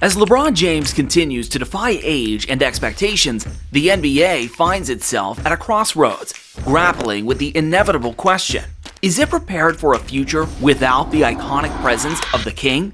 As LeBron James continues to defy age and expectations, the NBA finds itself at a crossroads, grappling with the inevitable question: is it prepared for a future without the iconic presence of the King?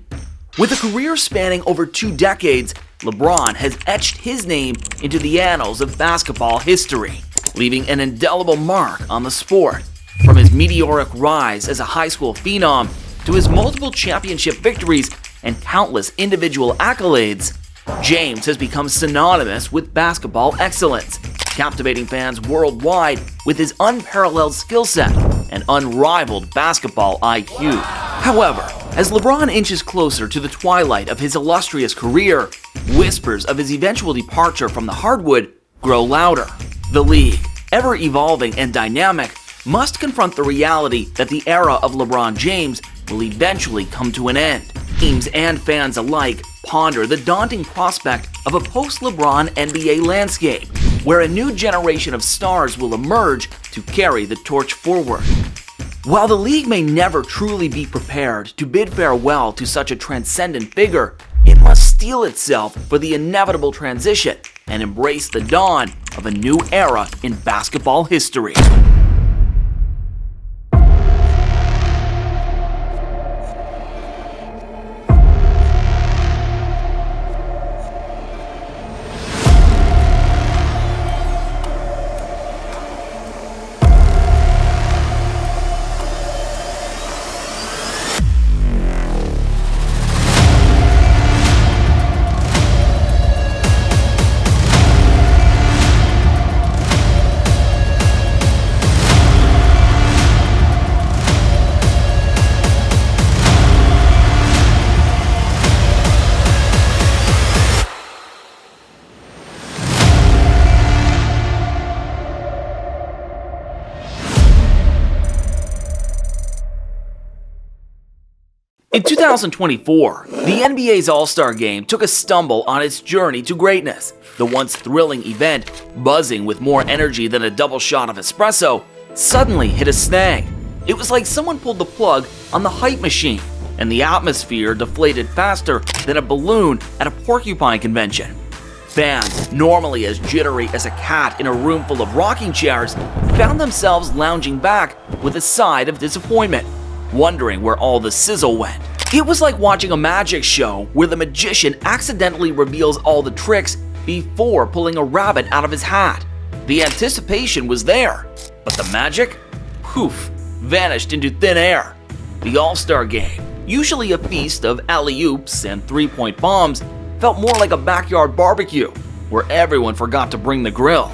With a career spanning over 2 decades, LeBron has etched his name into the annals of basketball history, leaving an indelible mark on the sport. From his meteoric rise as a high school phenom to his multiple championship victories and countless individual accolades, James has become synonymous with basketball excellence, captivating fans worldwide with his unparalleled skill set and unrivaled basketball IQ. However, as LeBron inches closer to the twilight of his illustrious career, whispers of his eventual departure from the hardwood grow louder. The league, ever evolving and dynamic, must confront the reality that the era of LeBron James will eventually come to an end. Teams and fans alike ponder the daunting prospect of a post-LeBron NBA landscape, where a new generation of stars will emerge to carry the torch forward. While the league may never truly be prepared to bid farewell to such a transcendent figure, it must steel itself for the inevitable transition and embrace the dawn of a new era in basketball history. In 2024, the NBA's All-Star Game took a stumble on its journey to greatness. The once thrilling event, buzzing with more energy than a double shot of espresso, suddenly hit a snag. It was like someone pulled the plug on the hype machine, and the atmosphere deflated faster than a balloon at a porcupine convention. Fans, normally as jittery as a cat in a room full of rocking chairs, found themselves lounging back with a side of disappointment, wondering where all the sizzle went. It was like watching a magic show where the magician accidentally reveals all the tricks before pulling a rabbit out of his hat. The anticipation was there, but the magic? Poof, vanished into thin air. The All-Star Game, usually a feast of alley-oops and three-point bombs, felt more like a backyard barbecue where everyone forgot to bring the grill.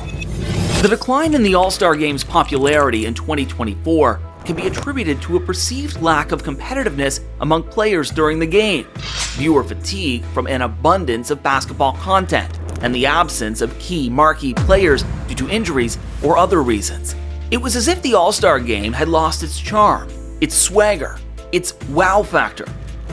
The decline in the All-Star Game's popularity in 2024 can be attributed to a perceived lack of competitiveness among players during the game, viewer fatigue from an abundance of basketball content, and the absence of key marquee players due to injuries or other reasons. It was as if the All-Star Game had lost its charm, its swagger, its wow factor.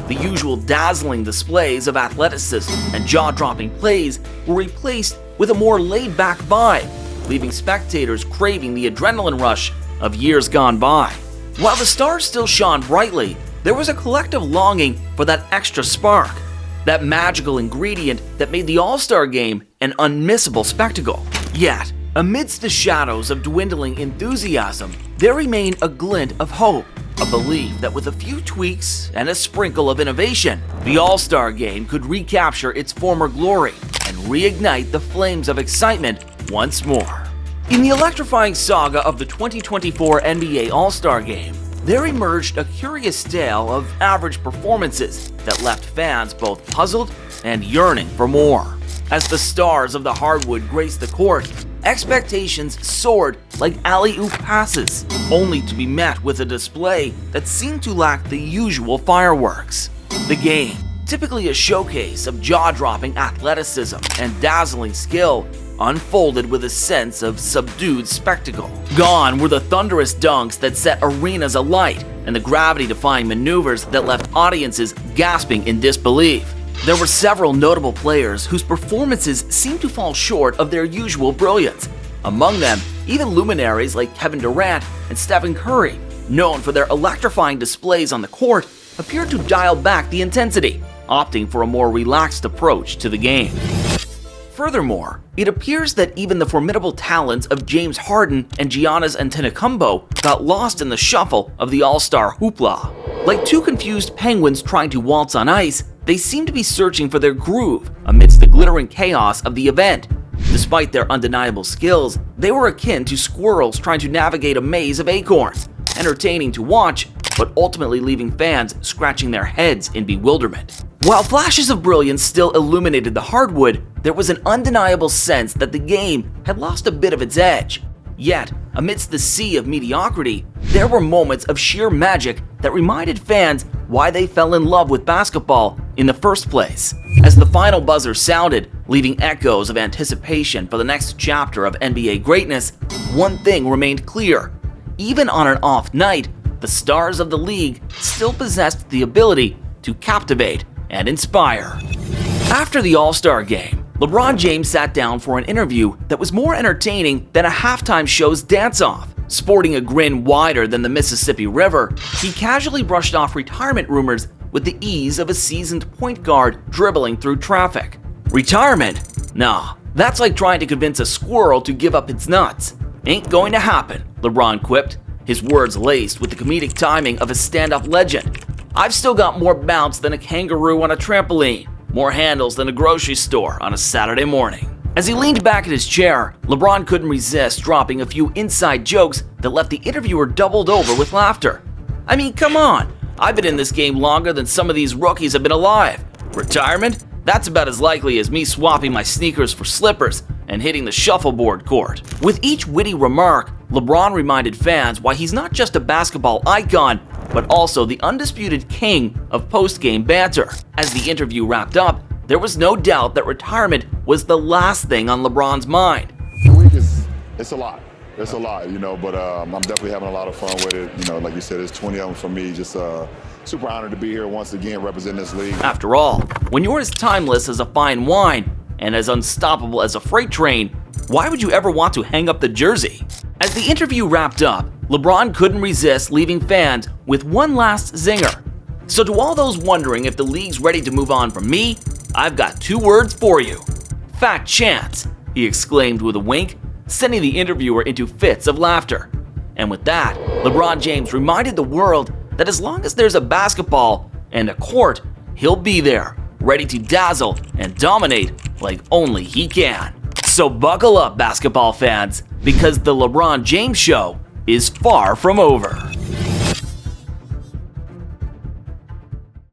The usual dazzling displays of athleticism and jaw-dropping plays were replaced with a more laid-back vibe, leaving spectators craving the adrenaline rush of years gone by. While the stars still shone brightly, there was a collective longing for that extra spark, that magical ingredient that made the All-Star Game an unmissable spectacle. Yet, amidst the shadows of dwindling enthusiasm, there remained a glint of hope, a belief that with a few tweaks and a sprinkle of innovation, the All-Star Game could recapture its former glory and reignite the flames of excitement once more. In the electrifying saga of the 2024 NBA All-Star Game, there emerged a curious tale of average performances that left fans both puzzled and yearning for more. As the stars of the hardwood graced the court, expectations soared like alley-oop passes, only to be met with a display that seemed to lack the usual fireworks. The game, typically a showcase of jaw-dropping athleticism and dazzling skill, unfolded with a sense of subdued spectacle. Gone were the thunderous dunks that set arenas alight and the gravity-defying maneuvers that left audiences gasping in disbelief. There were several notable players whose performances seemed to fall short of their usual brilliance. Among them, even luminaries like Kevin Durant and Stephen Curry, known for their electrifying displays on the court, appeared to dial back the intensity. opting for a more relaxed approach to the game. Furthermore, it appears that even the formidable talents of James Harden and Giannis Antetokounmpo got lost in the shuffle of the All-Star hoopla. Like two confused penguins trying to waltz on ice, they seem to be searching for their groove amidst the glittering chaos of the event. Despite their undeniable skills, they were akin to squirrels trying to navigate a maze of acorns, entertaining to watch, but ultimately leaving fans scratching their heads in bewilderment. While flashes of brilliance still illuminated the hardwood, there was an undeniable sense that the game had lost a bit of its edge. Yet, amidst the sea of mediocrity, there were moments of sheer magic that reminded fans why they fell in love with basketball in the first place. As the final buzzer sounded, leaving echoes of anticipation for the next chapter of NBA greatness, one thing remained clear. Even on an off night, the stars of the league still possessed the ability to captivate and inspire. After the All-Star game, LeBron James sat down for an interview that was more entertaining than a halftime show's dance-off. Sporting a grin wider than the Mississippi River, he casually brushed off retirement rumors with the ease of a seasoned point guard dribbling through traffic. Retirement? Nah, that's like trying to convince a squirrel to give up its nuts. Ain't going to happen, LeBron quipped, his words laced with the comedic timing of a stand-up legend. I've still got more bounce than a kangaroo on a trampoline, more handles than a grocery store on a Saturday morning. As he leaned back in his chair, LeBron couldn't resist dropping a few inside jokes that left the interviewer doubled over with laughter. I mean, come on, I've been in this game longer than some of these rookies have been alive. Retirement? That's about as likely as me swapping my sneakers for slippers and hitting the shuffleboard court. With each witty remark, LeBron reminded fans why he's not just a basketball icon, but also the undisputed king of post-game banter. As the interview wrapped up, there was no doubt that retirement was the last thing on LeBron's mind. The week it's a lot. It's a lot, but I'm definitely having a lot of fun with it. Like you said, it's 20 of them for me. Just super honored to be here once again representing this league. After all, when you're as timeless as a fine wine and as unstoppable as a freight train, why would you ever want to hang up the jersey? As the interview wrapped up, LeBron couldn't resist leaving fans with one last zinger. So to all those wondering if the league's ready to move on from me, I've got two words for you. Fat chance, he exclaimed with a wink, sending the interviewer into fits of laughter. And with that, LeBron James reminded the world that as long as there's a basketball and a court, he'll be there, ready to dazzle and dominate like only he can. So buckle up, basketball fans, because the LeBron James show is far from over.